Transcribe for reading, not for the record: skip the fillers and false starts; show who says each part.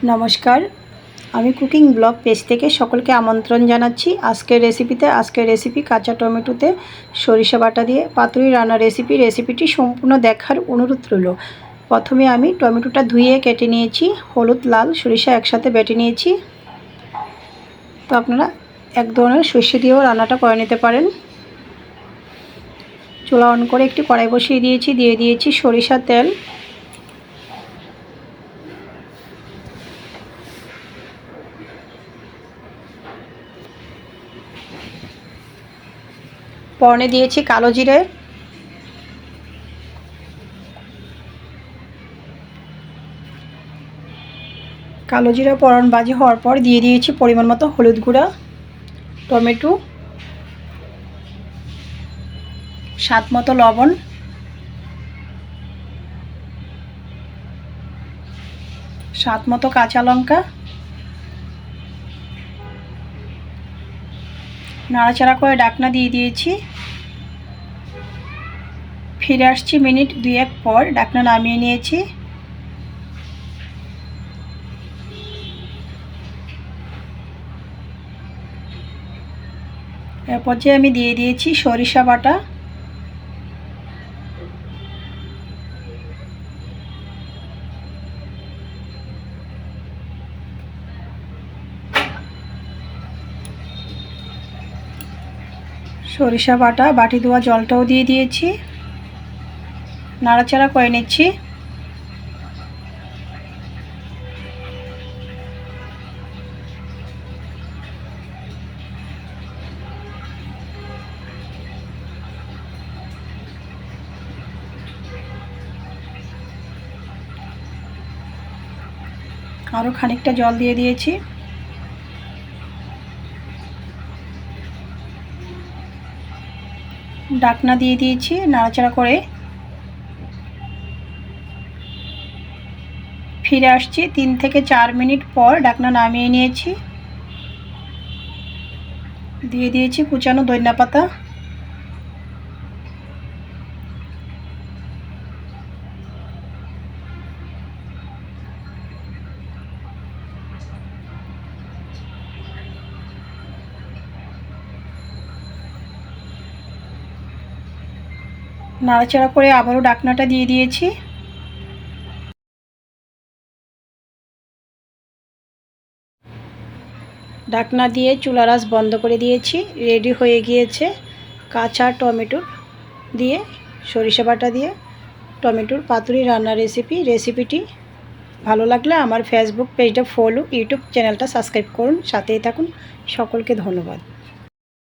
Speaker 1: নমস্কার, আমি cooking blog page থেকে সকলকে আমন্ত্রণ জানাচ্ছি। আজকের রেসিপি কাঁচা টমেটোতে সরিষা বাটা দিয়ে পাতুরি রান্নার রেসিপিটি সম্পূর্ণ দেখার অনুরোধ রইল। প্রথমে আমি টমেটোটা ধুয়ে কেটে নিয়েছি, হলুদ লাল সরিষা একসাথে বেটে নিয়েছি। তো আপনারা এক ধরনের সর্ষে দিয়েও রান্নাটা করে নিতে পারেন। চুলা অন করে একটি কড়াই বসিয়ে দিয়েছি, দিয়ে দিয়েছি সরিষার তেল। ফোড়নে দিয়েছি কালো জিরে, ফোড়ন ভাজি হওয়ার পর দিয়ে দিয়েছি পরিমাণ মতো হলুদ গুঁড়া, টমেটো, স্বাদ মতো লবণ, স্বাদ মতো কাঁচা লঙ্কা, নাড়াচাড়া করে ঢাকনা দিয়ে দিয়েছি। ফিরে আসছি মিনিট দুয়েক পর, ঢাকনা নামিয়ে নিয়েছি। এরপর যে আমি দিয়ে দিয়েছি সরিষা বাটা, বাটি ধোয়া জলটাও দিয়ে দিয়েছি। নাড়াচাড়া করে নিচ্ছি। আরও খানিকটা জল দিয়ে দিয়েছি। ঢাকনা দিয়ে দিয়েছি, নাড়াচাড়া করে ফিরে আসছি 3 থেকে 4 মিনিট পর, ঢাকনা নামিয়ে নিয়েছি। দিয়ে দিয়েছি কুচানো ধনিয়া পাতা, নাড়াচাড়া করে আবারও ঢাকনাটা দিয়ে দিয়েছি। ঢাকনা দিয়ে চুলার আঁচ বন্ধ করে দিয়েছি। রেডি হয়ে গিয়েছে কাঁচা টমেটো দিয়ে সরিষা বাটা দিয়ে টমেটোর পাতুরি রান্নার রেসিপিটি ভালো লাগলে আমার ফেসবুক পেজটা ফলো, ইউটিউব চ্যানেলটা সাবস্ক্রাইব করুন, সাথেই থাকুন। সকলকে ধন্যবাদ।